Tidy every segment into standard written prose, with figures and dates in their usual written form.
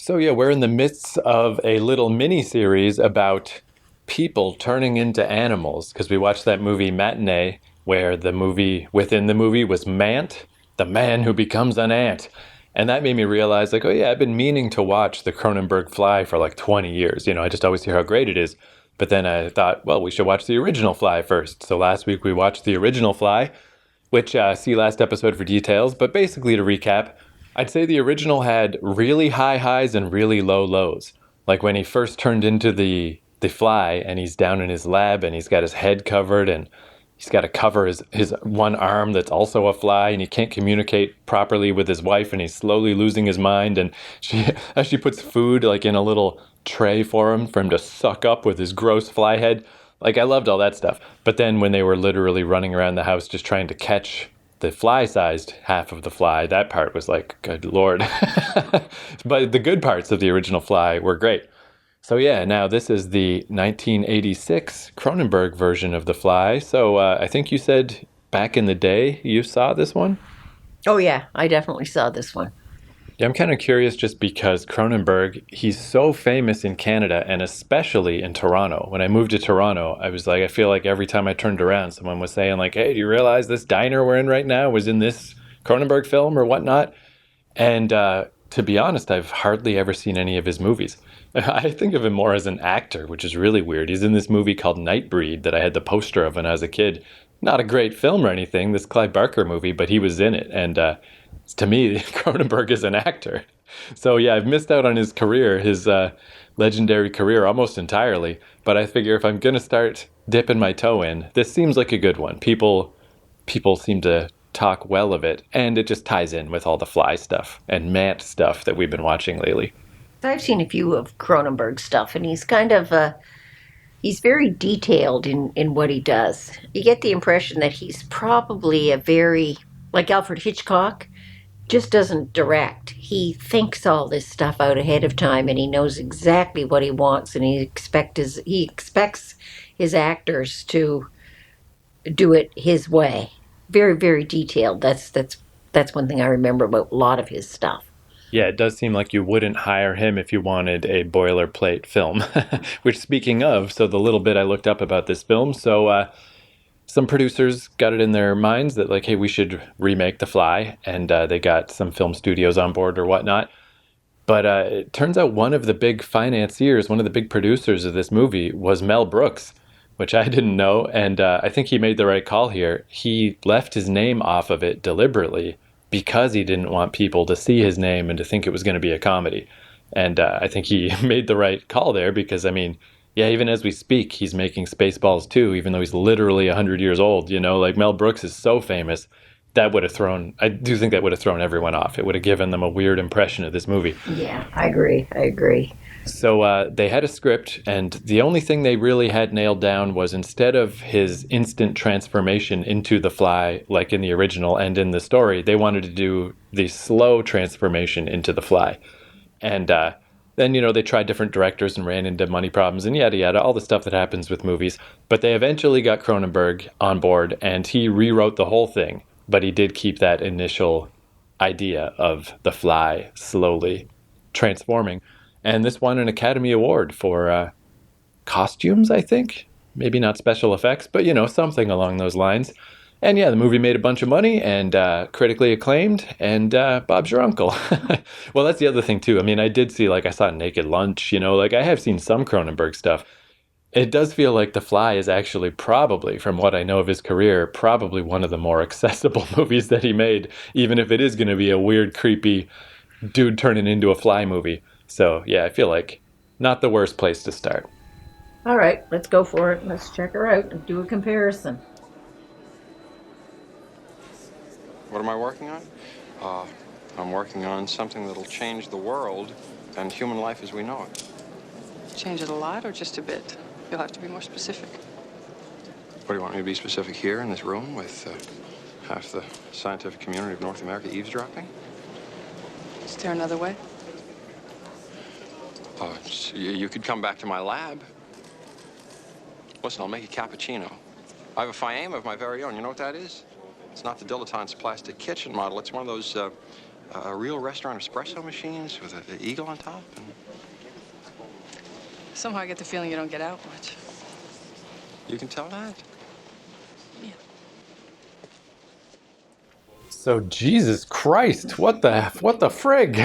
So yeah, we're in the midst of a little mini series about people turning into animals because we watched that movie Matinee, where the movie within the movie was Mant, the man who becomes an ant. And that made me realize, like, oh yeah, I've been meaning to watch the Cronenberg Fly for like 20 years. I just always hear how great it is. But then I thought, well, we should watch the original Fly first. So last week we watched the original Fly, which see last episode for details. But basically, to recap, I'd say the original had really high highs and really low lows. Like when he first turned into the fly and he's down in his lab and he's got his head covered and he's got to cover his one arm that's also a fly, and he can't communicate properly with his wife, and he's slowly losing his mind, and she as she puts food like in a little tray for him to suck up with his gross fly head. Like, I loved all that stuff. But then when they were literally running around the house just trying to catch the fly-sized half of the fly, that part was like, good Lord. But the good parts of the original Fly were great. So yeah, now this is the 1986 Cronenberg version of The Fly. So I think you said back in the day you saw this one? Oh yeah, I definitely saw this one. Yeah, I'm kind of curious just because Cronenberg, he's so famous in Canada and especially in Toronto. When I moved to Toronto, I was like, I feel like every time I turned around, someone was saying like, hey, do you realize this diner we're in right now was in this Cronenberg film or whatnot? And to be honest, I've hardly ever seen any of his movies. I think of him more as an actor, which is really weird. He's in this movie called Nightbreed that I had the poster of when I was a kid. Not a great film or anything, this Clive Barker movie, but he was in it. And to me, Cronenberg is an actor. So yeah, I've missed out on his career, his legendary career almost entirely. But I figure if I'm going to start dipping my toe in, this seems like a good one. People seem to talk well of it, and it just ties in with all the Fly stuff and Mant stuff that we've been watching lately. I've seen a few of Cronenberg stuff, and he's kind of he's very detailed in what he does. You get the impression that he's probably a very like Alfred Hitchcock, just doesn't direct. He thinks all this stuff out ahead of time, and he knows exactly what he wants, and he expects his actors to do it his way. Very, very detailed. That's one thing I remember about a lot of his stuff. Yeah, it does seem like you wouldn't hire him if you wanted a boilerplate film. Which, speaking of, so the little bit I looked up about this film, so some producers got it in their minds that, like, hey, we should remake The Fly, and they got some film studios on board or whatnot. But it turns out one of the big financiers, one of the big producers of this movie was Mel Brooks, which I didn't know. And I think he made the right call here. He left his name off of it deliberately because he didn't want people to see his name and to think it was going to be a comedy. And I think he made the right call there because, I mean, yeah, even as we speak, he's making Spaceballs 2, even though he's literally 100 years old. Like Mel Brooks is so famous. I do think that would have thrown everyone off. It would have given them a weird impression of this movie. Yeah, I agree. So they had a script, and the only thing they really had nailed down was instead of his instant transformation into the Fly, like in the original and in the story, they wanted to do the slow transformation into the Fly. And then, they tried different directors and ran into money problems and yada yada, all the stuff that happens with movies. But they eventually got Cronenberg on board, and he rewrote the whole thing. But he did keep that initial idea of the Fly slowly transforming. And this won an Academy Award for costumes, I think. Maybe not special effects, but, something along those lines. And yeah, the movie made a bunch of money and critically acclaimed, and Bob's your uncle. Well, that's the other thing, too. I mean, I saw Naked Lunch, I have seen some Cronenberg stuff. It does feel like The Fly is actually probably, from what I know of his career, probably one of the more accessible movies that he made, even if it is going to be a weird, creepy dude turning into a fly movie. So, yeah, I feel like not the worst place to start. All right, let's go for it. Let's check her out and do a comparison. What am I working on? I'm working on something that'll change the world and human life as we know it. Change it a lot or just a bit? You'll have to be more specific. What do you want me to be specific here in this room with half the scientific community of North America eavesdropping? Is there another way? You could come back to my lab. Listen, I'll make a cappuccino. I have a Fiame of my very own. You know what that is? It's not the Dilettante's plastic kitchen model. It's one of those a real restaurant espresso machines with an eagle on top. And Somehow I get the feeling you don't get out much. you can tell that. Yeah. So Jesus Christ, what the frig?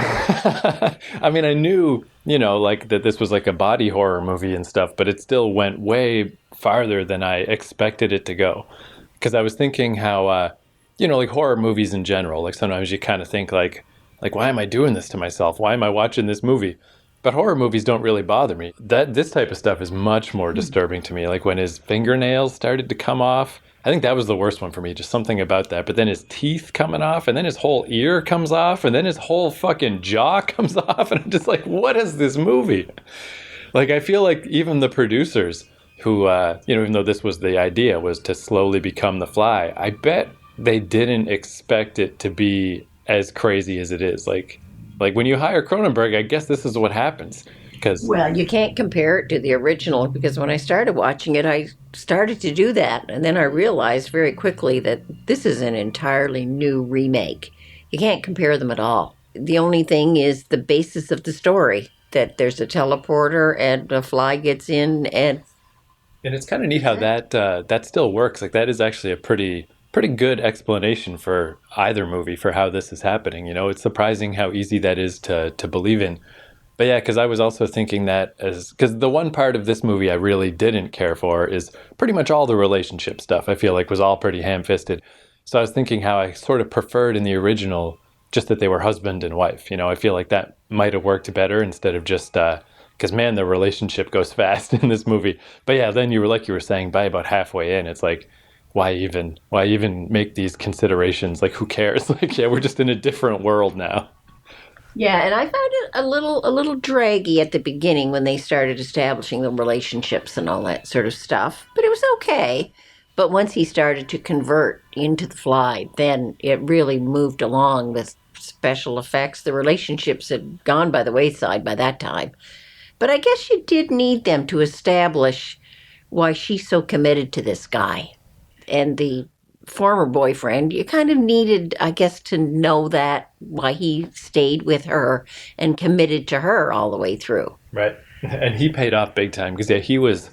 I mean, I knew, like that this was like a body horror movie and stuff, but it still went way farther than I expected it to go. Because I was thinking how, like horror movies in general, like sometimes you kind of think like, why am I doing this to myself? Why am I watching this movie? But horror movies don't really bother me. This type of stuff is much more disturbing to me. Like when his fingernails started to come off. I think that was the worst one for me, just something about that. But then his teeth coming off, and then his whole ear comes off, and then his whole fucking jaw comes off, and I'm just like, what is this movie? Like, I feel like even the producers who, even though this was the idea, was to slowly become The Fly, I bet they didn't expect it to be as crazy as it is. Like when you hire Cronenberg, I guess this is what happens. Well, you can't compare it to the original because when I started watching it, I started to do that. And then I realized very quickly that this is an entirely new remake. You can't compare them at all. The only thing is the basis of the story, that there's a teleporter and a fly gets in and it's kind of neat how that still works. Like that is actually a pretty good explanation for either movie for how this is happening. It's surprising how easy that is to believe in. But yeah, because I was also thinking that because the one part of this movie I really didn't care for is pretty much all the relationship stuff. I feel like was all pretty ham-fisted. So I was thinking how I sort of preferred in the original just that they were husband and wife. I feel like that might have worked better instead of just because man, the relationship goes fast in this movie. But yeah, then you were saying by about halfway in, it's like, why even make these considerations? Like, who cares? Like, yeah, we're just in a different world now. yeah, and I found it a little draggy at the beginning when they started establishing the relationships and all that sort of stuff. But it was okay. But once he started to convert into the Fly, then it really moved along with special effects. The relationships had gone by the wayside by that time. But I guess you did need them to establish why she's so committed to this guy. And the former boyfriend, you kind of needed, I guess, to know that why he stayed with her and committed to her all the way through. Right. And he paid off big time because, yeah, he was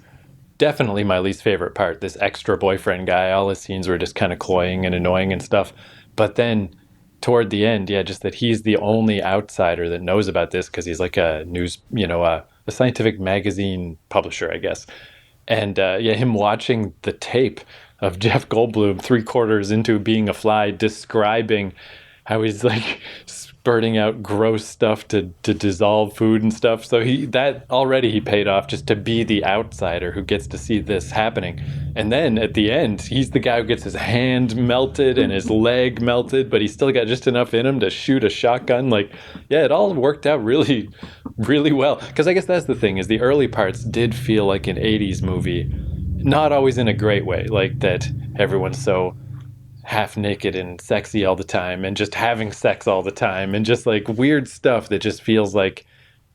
definitely my least favorite part. This extra boyfriend guy, all his scenes were just kind of cloying and annoying and stuff. But then toward the end, yeah, just that he's the only outsider that knows about this because he's like a news, a scientific magazine publisher, I guess. And him watching the tape of Jeff Goldblum 3/4 into being a fly, describing how he's like spurting out gross stuff to dissolve food and stuff. So he paid off just to be the outsider who gets to see this happening. And then at the end, he's the guy who gets his hand melted and his leg melted, but he's still got just enough in him to shoot a shotgun. Like, yeah, it all worked out really, really well. Because I guess that's the thing, is the early parts did feel like an 80s movie. Not always in a great way, like that everyone's so half naked and sexy all the time and just having sex all the time and just like weird stuff that just feels like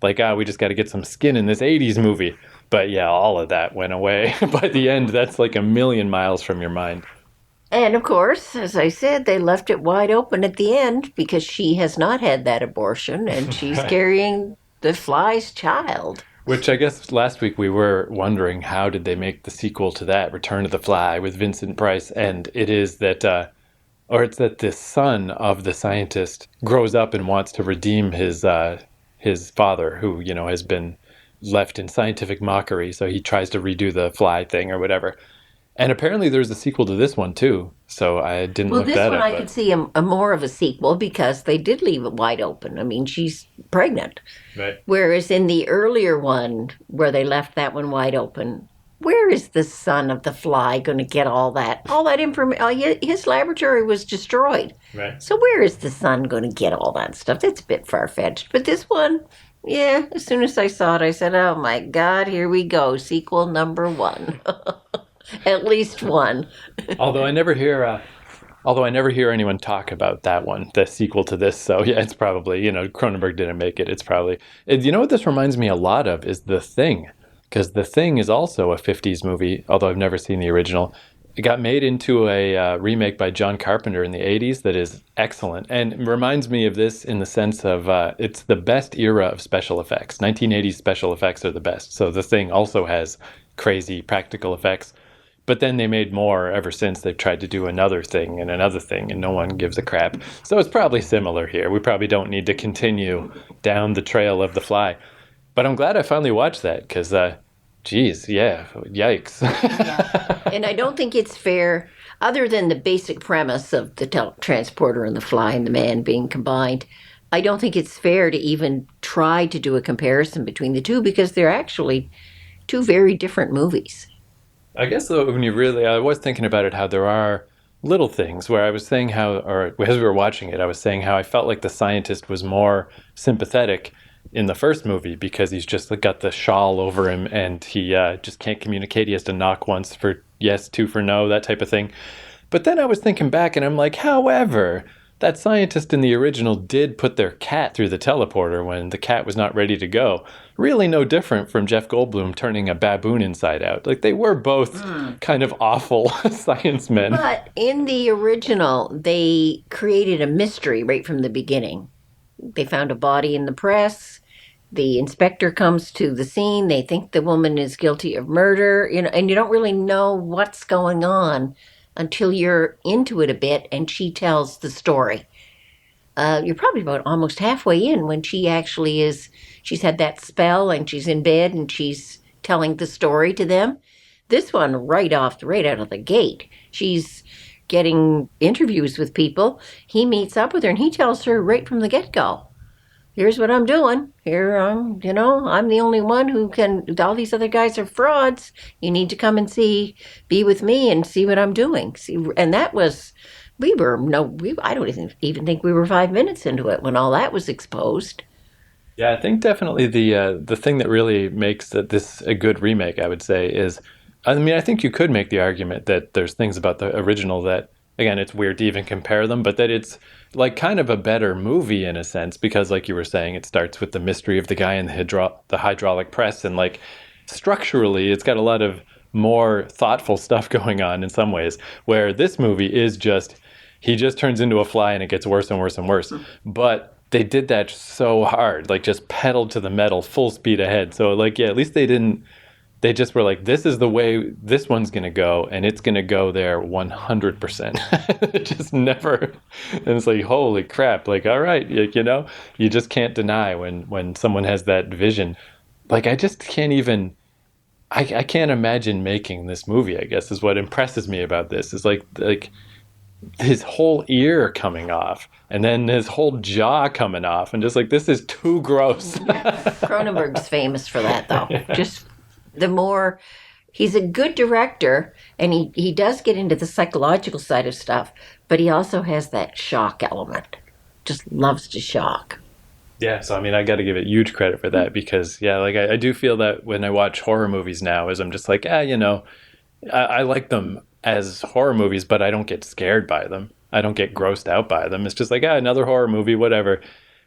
we just got to get some skin in this 80s movie. But yeah, all of that went away. By the end, that's like a million miles from your mind. And of course, as I said, they left it wide open at the end because she has not had that abortion and she's Right. carrying the Fly's child. Which I guess last week we were wondering how did they make the sequel to that, Return of the Fly, with Vincent Price, and it is that, it's that the son of the scientist grows up and wants to redeem his father, who has been left in scientific mockery. So he tries to redo the fly thing or whatever. And apparently there's a sequel to this one too. So I didn't Well, look this that one up. I could see a more of a sequel because they did leave it wide open. I mean, she's pregnant. Right. Whereas in the earlier one, where they left that one wide open, where is the son of the Fly going to get all that information? His laboratory was destroyed. Right. So where is the son going to get all that stuff? That's a bit far-fetched. But this one, yeah, as soon as I saw it, I said, oh my God, here we go. Sequel number 1. At least one. Although I never hear anyone talk about that one, the sequel to this. So yeah, it's probably, Cronenberg didn't make it. It's probably, you know what this reminds me a lot of is The Thing, because The Thing is also a 50s movie, although I've never seen the original. It got made into a remake by John Carpenter in the 80s that is excellent and reminds me of this in the sense of it's the best era of special effects. 1980s special effects are the best. So the thing also has crazy practical effects. But then they made more ever since. They've tried to do another thing, and no one gives a crap. So it's probably similar here. We probably don't need to continue down the trail of The Fly. But I'm glad I finally watched that because, geez, yeah, yikes. And I don't think it's fair, other than the basic premise of the transporter and the fly and the man being combined, I don't think it's fair to even try to do a comparison between the two because they're actually two very different movies. I guess though, I was thinking about it, how there are little things where I was saying how, or as we were watching it, I was saying how I felt like the scientist was more sympathetic in the first movie because he's just got the shawl over him and he just can't communicate. He has to knock once for yes, two for no, that type of thing. But then I was thinking back and I'm like, however, that scientist in the original did put their cat through the teleporter when the cat was not ready to go. Really no different from Jeff Goldblum turning a baboon inside out. Like they were both kind of awful science men. But in the original, they created a mystery right from the beginning. They found a body in the press. The inspector comes to the scene. They think the woman is guilty of murder, and you don't really know what's going on until you're into it a bit and she tells the story. You're probably about almost halfway in when she actually she's had that spell and she's in bed and she's telling the story to them. This one, right out of the gate, she's getting interviews with people. He meets up with her and he tells her right from the get-go, here's what I'm doing. Here, I'm the only one who can, all these other guys are frauds. You need to come and be with me and see what I'm doing. And that was, I don't even think we were 5 minutes into it when all that was exposed. Yeah, I think definitely the thing that really makes this a good remake, I would say, is, I mean, I think you could make the argument that there's things about the original that, again, it's weird to even compare them, but that it's like kind of a better movie in a sense because, like you were saying, it starts with the mystery of the guy in the hydraulic press, and like structurally, it's got a lot of more thoughtful stuff going on in some ways, where this movie is just, he just turns into a fly and it gets worse and worse and worse. But they did that so hard, like just pedal to the metal, full speed ahead. So like, yeah, at least they just were like, this is the way this one's going to go, and it's going to go there 100%. It just never, and it's like, holy crap, like, all right, you just can't deny when someone has that vision. Like, I just can't even, I can't imagine making this movie, I guess, is what impresses me about this, is like his whole ear coming off, and then his whole jaw coming off, and just like, this is too gross. Cronenberg's famous for that, though. Yeah. Just the more, he's a good director, and he does get into the psychological side of stuff, but he also has that shock element. Just loves to shock. Yeah, so I mean, I got to give it huge credit for that because, yeah, like I do feel that when I watch horror movies now, is I'm just like, I like them as horror movies, but I don't get scared by them. I don't get grossed out by them. It's just like, another horror movie, whatever.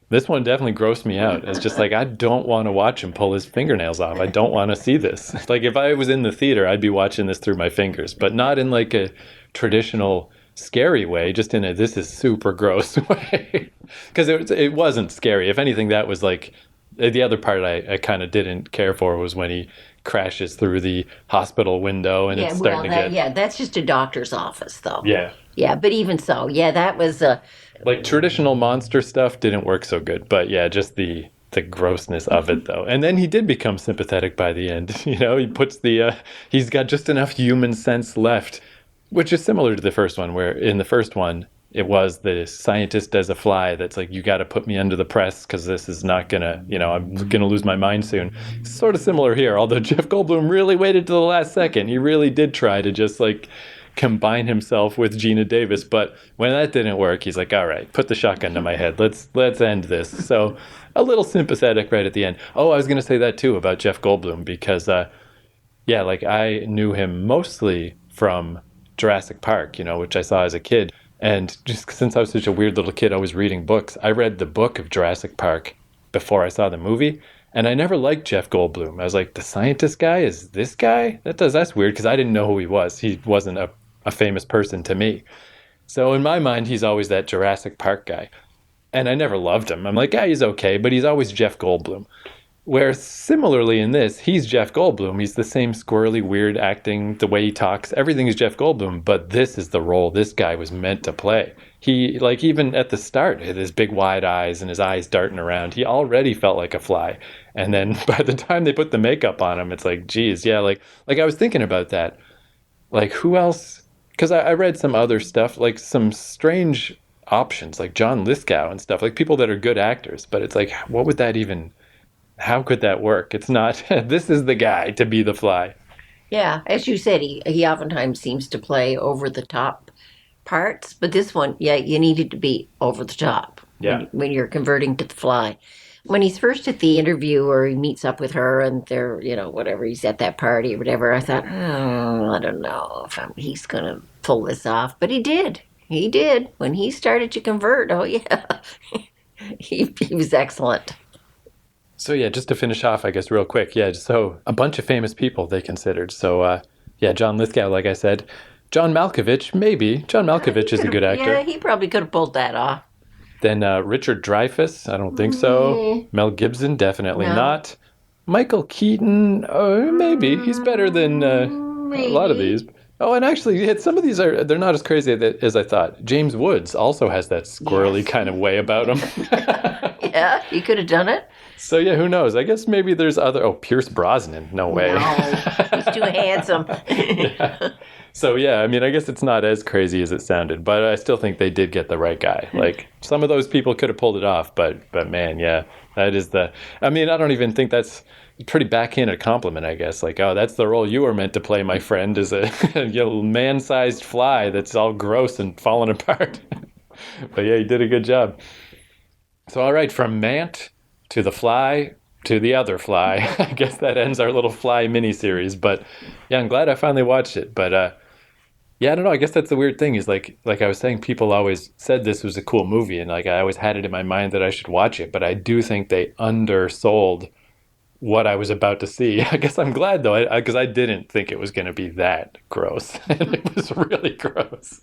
This one definitely grossed me out. It's just like, I don't want to watch him pull his fingernails off. I don't want to see this. Like, if I was in the theater, I'd be watching this through my fingers, but not in like a traditional scary way, just in a this is super gross way. Because it wasn't scary. If anything, that was like, the other part I kind of didn't care for was when he crashes through the hospital window and it's starting to get... Yeah, that's just a doctor's office, though. Yeah. Yeah, but even so, yeah, that was... Like, traditional monster stuff didn't work so good, but yeah, just the grossness of it, though. And then he did become sympathetic by the end. He puts he's got just enough human sense left, which is similar to the first one, where in the first one, it was the scientist as a fly that's like, you got to put me under the press because this is not going to, I'm going to lose my mind soon. It's sort of similar here, although Jeff Goldblum really waited to the last second. He really did try to just like combine himself with Gina Davis, but when that didn't work, he's like, all right, put the shotgun to my head. Let's end this. So a little sympathetic right at the end. Oh, I was going to say that too about Jeff Goldblum because, like I knew him mostly from Jurassic Park, which I saw as a kid. And just since I was such a weird little kid, I was reading books. I read the book of Jurassic Park before I saw the movie, and I never liked Jeff Goldblum. I was like, the scientist guy is this guy? That's weird, because I didn't know who he was. He wasn't a a famous person to me. So in my mind, he's always that Jurassic Park guy. And I never loved him. I'm like, yeah, he's okay, but he's always Jeff Goldblum. Where similarly in this, he's Jeff Goldblum. He's the same squirrely, weird acting, the way he talks. Everything is Jeff Goldblum, but this is the role this guy was meant to play. He, like, even at the start, had his big wide eyes and his eyes darting around. He already felt like a fly. And then by the time they put the makeup on him, it's like, geez, yeah, like I was thinking about that. Like, who else? Because I read some other stuff, like some strange options, like John Lithgow and stuff, like people that are good actors. But it's like, what would that even... How could that work? It's not, this is the guy to be the fly. Yeah, as you said, he oftentimes seems to play over the top parts, but this one, yeah, you needed to be over the top when you're converting to the fly. When he's first at the interview or he meets up with her and they're, whatever, he's at that party or whatever, I thought, I don't know if he's going to pull this off. But he did. He did. When he started to convert, oh yeah, he was excellent. So yeah, just to finish off, I guess, real quick. Yeah, so a bunch of famous people they considered. So John Lithgow, like I said. John Malkovich, maybe. John Malkovich is a good actor. Yeah, he probably could have pulled that off. Then Richard Dreyfuss, I don't think so. Mel Gibson, definitely not. Michael Keaton, maybe. He's better than a lot of these. Oh, and actually, some of these they're not as crazy as I thought. James Woods also has that squirrely kind of way about him. Yeah, he could have done it. So yeah, who knows? I guess maybe there's other... Oh, Pierce Brosnan. No way. No, he's too handsome. Yeah. So yeah, I mean, I guess it's not as crazy as it sounded, but I still think they did get the right guy. Like, some of those people could have pulled it off, but man, yeah, that is the... I mean, I don't even think that's a pretty backhanded compliment, I guess. Like, oh, that's the role you were meant to play, my friend, is a man-sized fly that's all gross and falling apart. But yeah, he did a good job. So all right, from Mant to the fly to the other fly. I guess that ends our little fly mini-series. But yeah, I'm glad I finally watched it. But yeah, I don't know. I guess that's the weird thing is like I was saying, people always said this was a cool movie. And like I always had it in my mind that I should watch it. But I do think they undersold what I was about to see. I guess I'm glad, though, because I didn't think it was going to be that gross. And it was really gross.